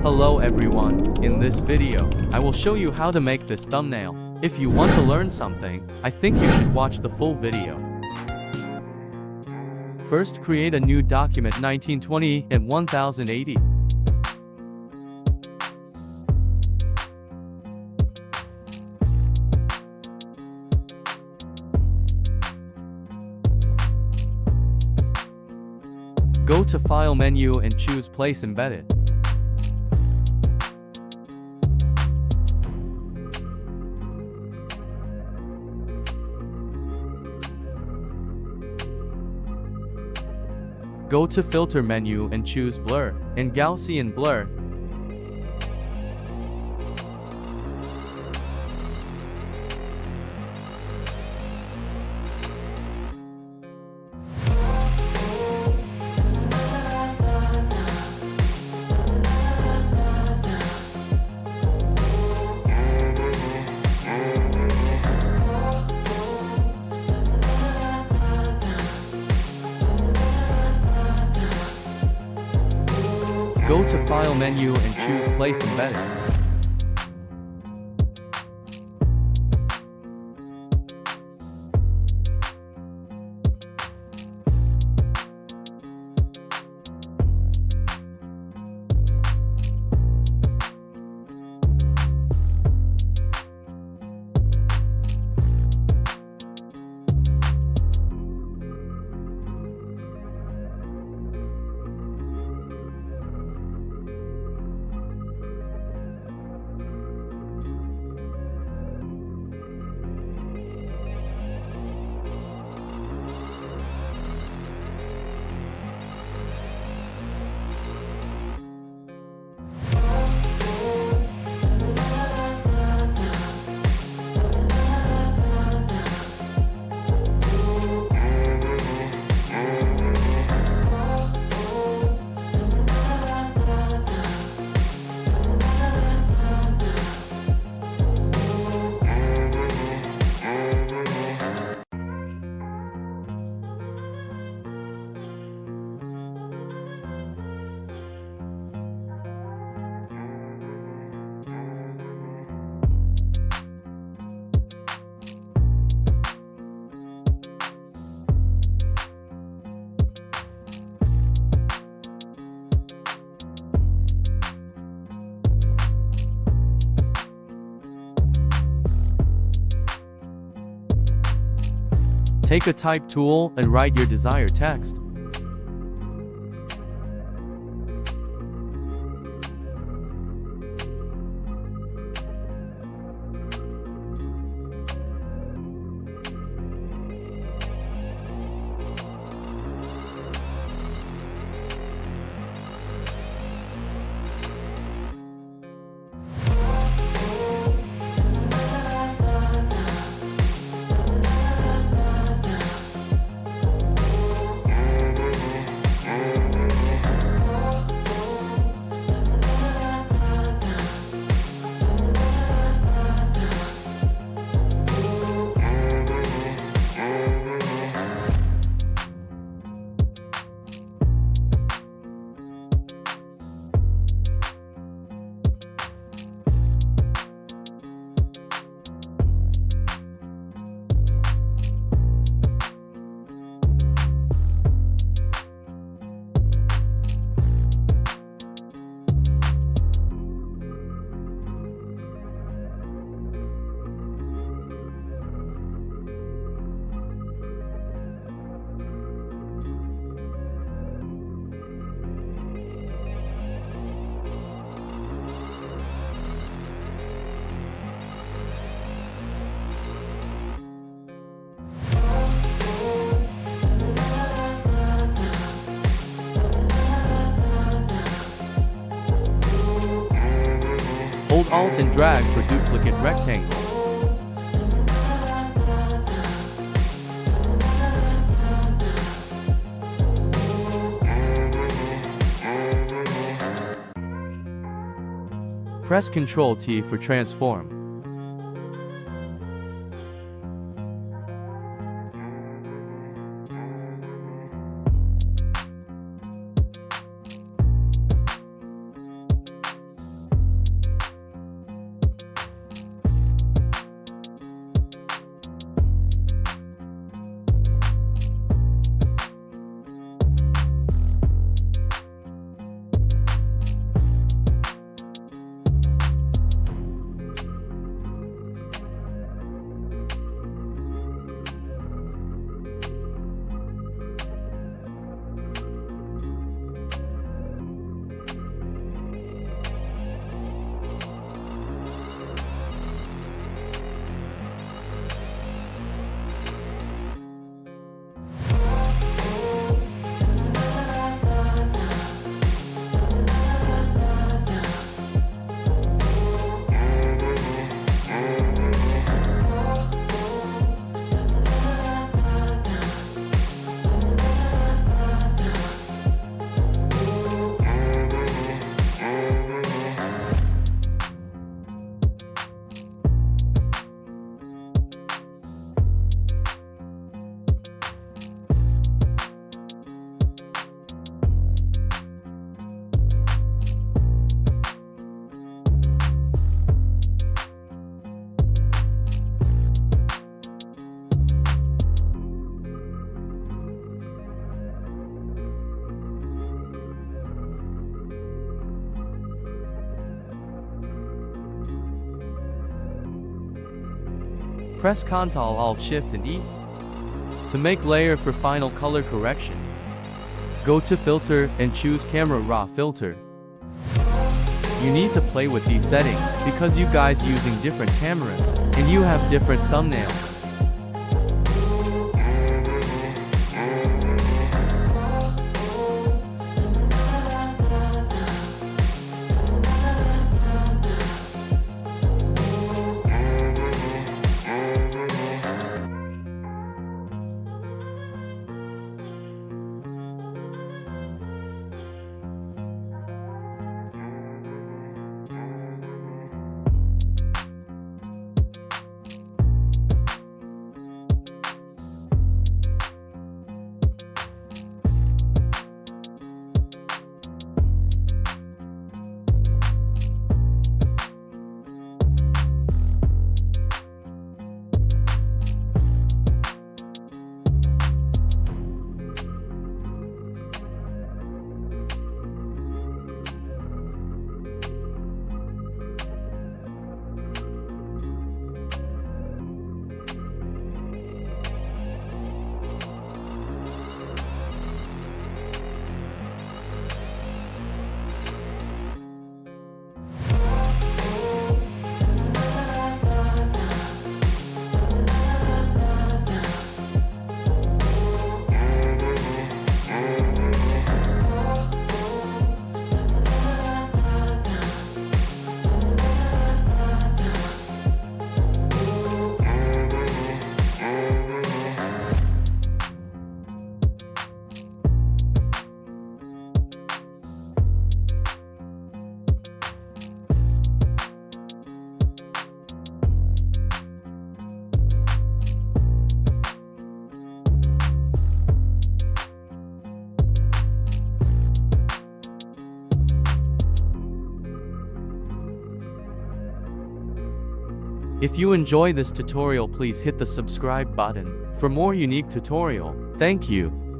Hello everyone, in this video, I will show you how to make this thumbnail. If you want to learn something, I think you should watch the full video. First, create a new document 1920 and 1080. Go to File menu and choose Place Embedded. Go to Filter menu and choose Blur and Gaussian Blur. Go to File menu and choose Place Embedded. Take a type tool and write your desired text. Hold Alt and drag for duplicate rectangle. Press Ctrl T for transform. Press Ctrl Alt Shift and E. To make layer for final color correction, go to Filter and choose Camera Raw Filter. You need to play with these settings because you guys using different cameras and you have different thumbnails. If you enjoy this tutorial, please hit the subscribe button for more unique tutorial. Thank you.